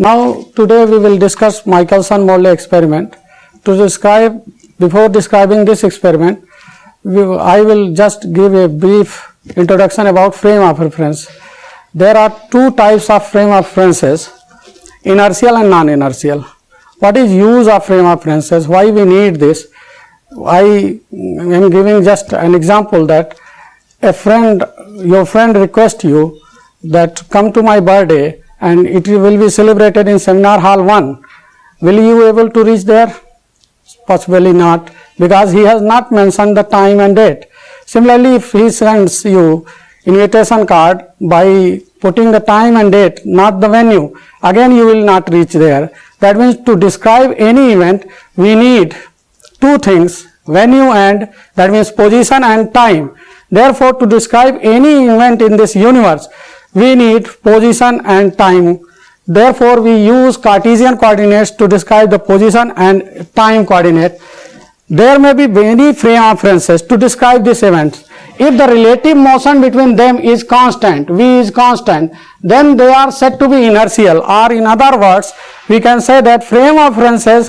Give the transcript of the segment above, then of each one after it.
Now today we will discuss Michelson-Morley experiment. Before describing this experiment, I will just give a brief introduction about frame of reference. There are two types of frame of references, inertial and non-inertial. What is use of frame of references? Why we need this? I am giving just an example that your friend requests you that come to my birthday and it will be celebrated in Seminar Hall 1. Will you able to reach there? Possibly not, because he has not mentioned the time and date. Similarly, if he sends you invitation card by putting the time and date, not the venue, again you will not reach there. That means to describe any event, we need two things, venue and that means position and time. Therefore, to describe any event in this universe, we need position and time. Therefore, we use Cartesian coordinates to describe the position and time coordinate. There may be many frame of references to describe this event. If the relative motion between them is constant, v is constant, then they are said to be inertial, or in other words, we can say that frame of references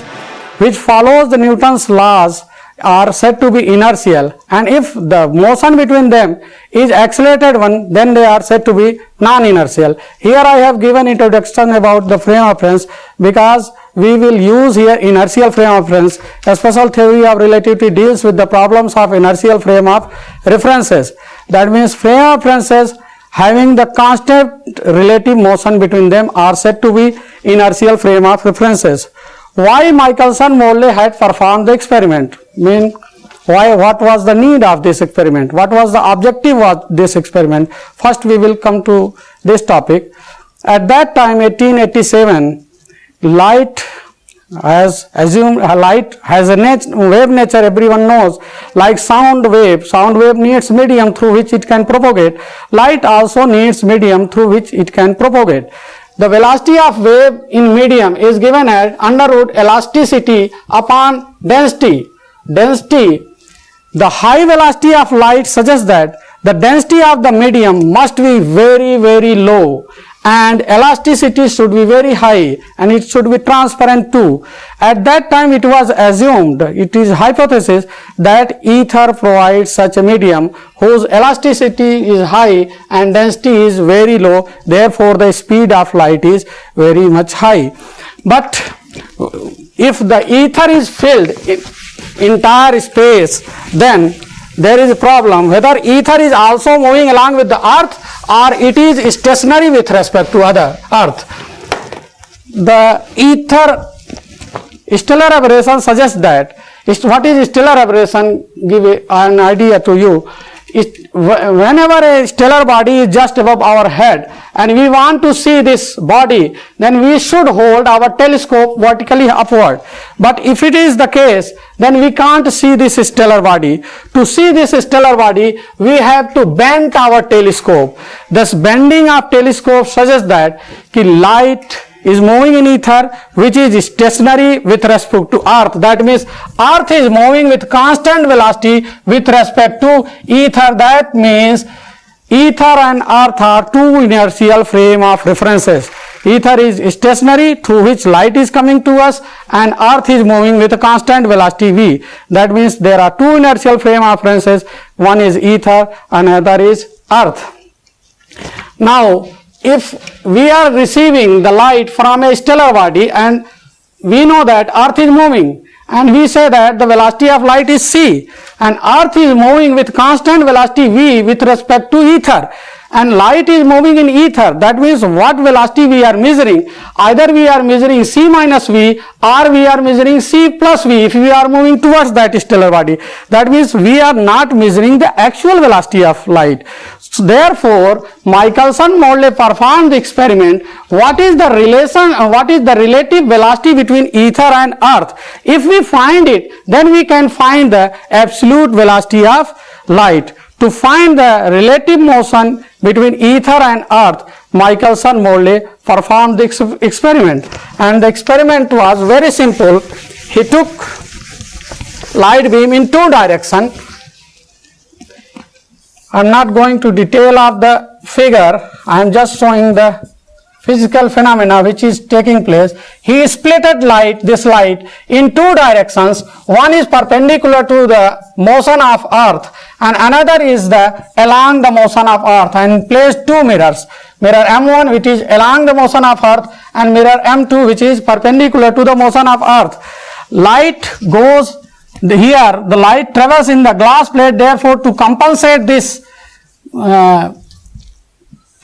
which follows the Newton's laws are said to be inertial, and if the motion between them is accelerated one, then they are said to be non-inertial. Here I have given introduction about the frame of reference because we will use here inertial frame of reference. A special theory of relativity deals with the problems of inertial frame of references. That means frame of references having the constant relative motion between them are said to be inertial frame of references. Why Michelson-Morley had performed the experiment? What was the need of this experiment? What was the objective of this experiment? First we will come to this topic. At that time, 1887, light has a wave nature, everyone knows, like sound wave. Sound wave needs medium through which it can propagate. Light also needs medium through which it can propagate. The velocity of wave in medium is given as under root elasticity upon density. The high velocity of light suggests that the density of the medium must be very, very low and elasticity should be very high and it should be transparent too. At that time it was assumed, it is hypothesis, that ether provides such a medium whose elasticity is high and density is very low, therefore the speed of light is very much high. But if the ether is filled in entire space, then there is a problem whether ether is also moving along with the earth or it is stationary with respect to other earth. The ether stellar aberration suggests that. What is stellar aberration? Give an idea to you. Whenever a stellar body is just above our head and we want to see this body, then we should hold our telescope vertically upward. But if it is the case, then we can't see this stellar body. To see this stellar body, we have to bend our telescope. Thus, bending of telescope suggests that light is moving in ether which is stationary with respect to earth. That means earth is moving with constant velocity with respect to ether. That means ether and earth are two inertial frame of references. Ether is stationary through which light is coming to us and earth is moving with a constant velocity v. That means there are two inertial frame of references. One is ether, another is earth. Now, if we are receiving the light from a stellar body and we know that earth is moving and we say that the velocity of light is c and earth is moving with constant velocity v with respect to ether and light is moving in ether, that means what velocity we are measuring? Either we are measuring c minus v or we are measuring c plus v if we are moving towards that stellar body. That means we are not measuring the actual velocity of light. So therefore, Michelson-Morley performed the experiment. What is the relative velocity between ether and earth? If we find it, then we can find the absolute velocity of light. To find the relative motion between ether and earth, Michelson-Morley performed the experiment. And the experiment was very simple. He took light beam in two directions. I am not going to detail of the figure, I am just showing the physical phenomena which is taking place, he splitted this light in two directions. One is perpendicular to the motion of earth and another is along the motion of earth, and placed two mirrors. Mirror M1 which is along the motion of earth and mirror M2 which is perpendicular to the motion of earth. Light goes here, the light travels in the glass plate, therefore to compensate this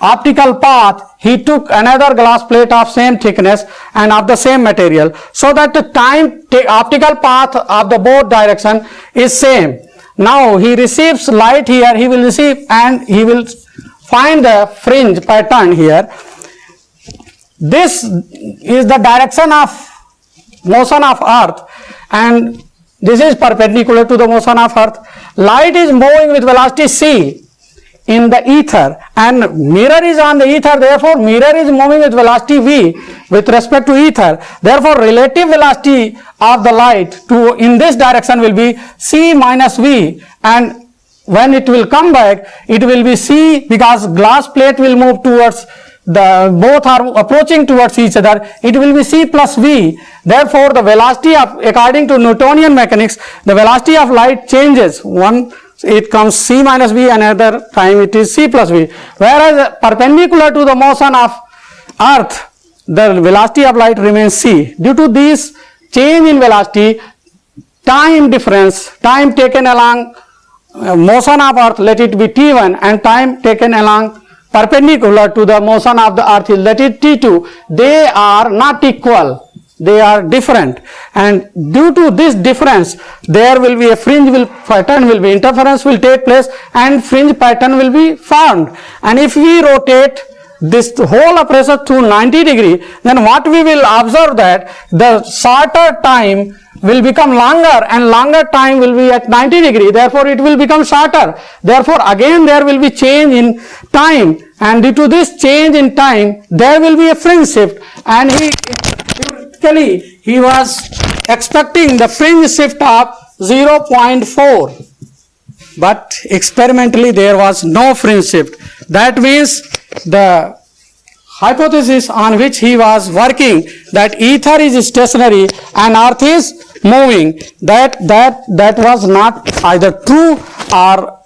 optical path, he took another glass plate of same thickness and of the same material, so that the optical path of the both direction is same. Now he receives light here, he will receive and he will find the fringe pattern here. This is the direction of motion of earth and this is perpendicular to the motion of earth. Light is moving with velocity c in the ether and mirror is on the ether, therefore mirror is moving with velocity v with respect to ether. Therefore relative velocity of the light in this direction will be c minus v, and when it will come back it will be c, because glass plate will move towards both are approaching towards each other, it will be c plus v. Therefore the velocity of, according to Newtonian mechanics, the velocity of light changes. One it comes c minus v, another time it is c plus v, whereas perpendicular to the motion of earth the velocity of light remains c. Due to this change in velocity, time difference, time taken along motion of earth, let it be t1, and time taken along perpendicular to the motion of the earth is, let it t2, they are not equal, they are different, and due to this difference there will be a fringe pattern will be, interference will take place and fringe pattern will be formed. And if we rotate this whole apparatus to 90 degree, then what we will observe that the shorter time will become longer and longer time will be at 90 degree, therefore it will become shorter. Therefore again there will be change in time, and due to this change in time there will be a fringe shift, and he was expecting the fringe shift of 0.4, but experimentally there was no fringe shift. That means the hypothesis on which he was working, that ether is stationary and earth is moving, that was not either true or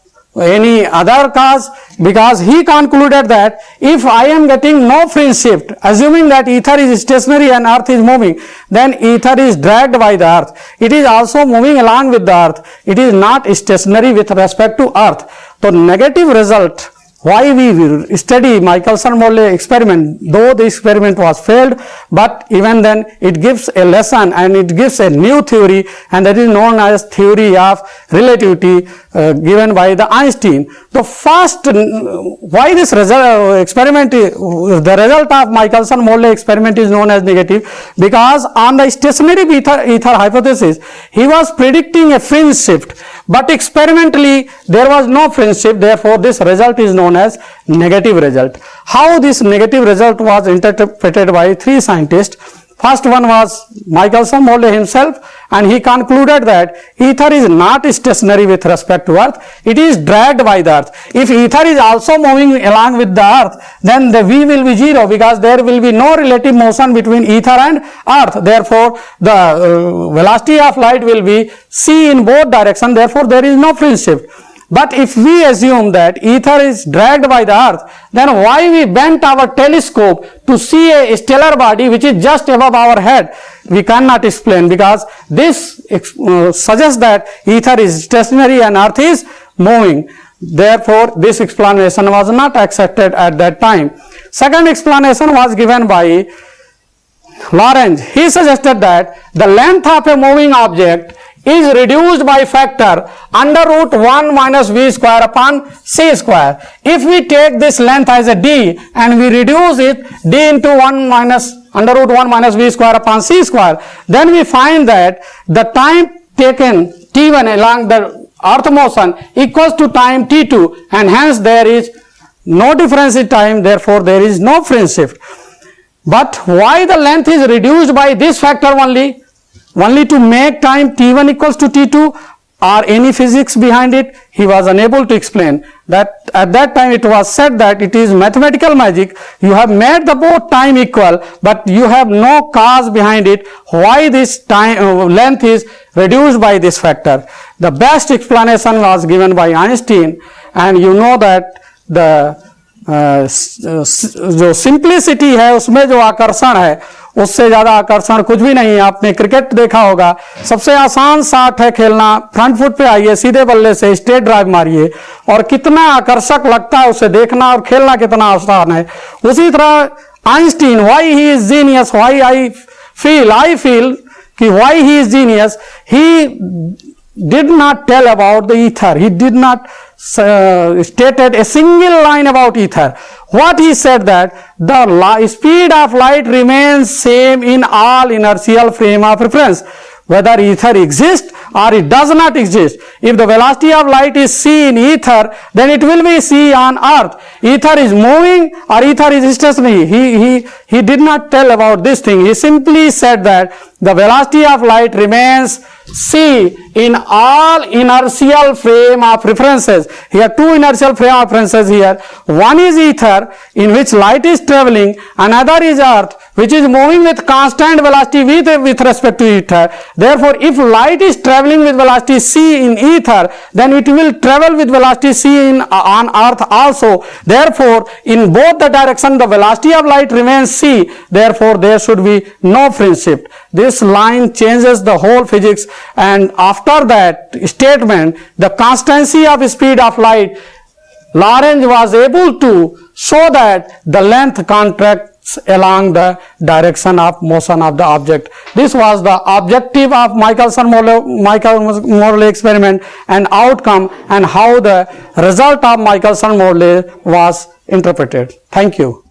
any other cause, because he concluded that if I am getting no fringe shift, assuming that ether is stationary and earth is moving, then ether is dragged by the earth. It is also moving along with the earth. It is not stationary with respect to earth. So negative result, why we study Michelson-Morley experiment, though the experiment was failed, but even then it gives a lesson and it gives a new theory, and that is known as theory of relativity given by the Einstein. The first, why this experiment, the result of Michelson-Morley experiment is known as negative, because on the stationary ether hypothesis, he was predicting a fringe shift, but experimentally there was no fringe shift, therefore this result is known as negative result. How this negative result was interpreted by three scientists. First one was Michelson-Morley himself, and he concluded that ether is not stationary with respect to earth, it is dragged by the earth. If ether is also moving along with the earth, then the V will be 0, because there will be no relative motion between ether and earth. Therefore the velocity of light will be c in both directions, therefore there is no fringe shift. But if we assume that ether is dragged by the earth, then why we bent our telescope to see a stellar body which is just above our head? We cannot explain, because this suggests that ether is stationary and earth is moving. Therefore this explanation was not accepted at that time. Second explanation was given by Lorentz. He suggested that the length of a moving object is reduced by factor under root 1 minus v square upon c square. If we take this length as a d and we reduce it d into 1 minus under root 1 minus v square upon c square, then we find that the time taken t1 along the earth motion equals to time t2, and hence there is no difference in time, therefore there is no fringe shift. But why the length is reduced by this factor only to make time t1 equals to t2, or any physics behind it, he was unable to explain. That at that time it was said that it is mathematical magic. You have made the both time equal, but you have no cause behind it. Why this time length is reduced by this factor? The best explanation was given by Einstein, and you know that the जो simplicity है उसमें जो आकर्षण है उससे ज्यादा आकर्षण कुछ भी नहीं है। आपने क्रिकेट देखा होगा, सबसे आसान शॉट है खेलना, फ्रंट फुट पे आइए, सीधे बल्ले से स्ट्रेट ड्राइव मारिए, और कितना आकर्षक लगता है उसे देखना, और खेलना कितना आसान है। उसी तरह Einstein, why he is genius, why I feel कि why he is genius, he did not tell about the ether. He did not stated a single line about ether. What he said that the speed of light remains same in all inertial frame of reference, whether ether exists or it does not exist. If the velocity of light is c in ether, then it will be c on earth. Ether is moving or ether is stationary. He did not tell about this thing. He simply said that the velocity of light remains c in all inertial frame of references. Here two inertial frame of references here. One is ether, in which light is traveling. Another is earth, which is moving with constant velocity with respect to ether. Therefore, if light is traveling with velocity c in ether, then it will travel with velocity c on earth also. Therefore, in both the direction the velocity of light remains c. Therefore, there should be no fringe shift. This line changes the whole physics, and after that statement, the constancy of speed of light, Lorentz was able to show that the length contracts along the direction of motion of the object. This was the objective of Michelson-Morley experiment and outcome, and how the result of Michelson-Morley was interpreted. Thank you.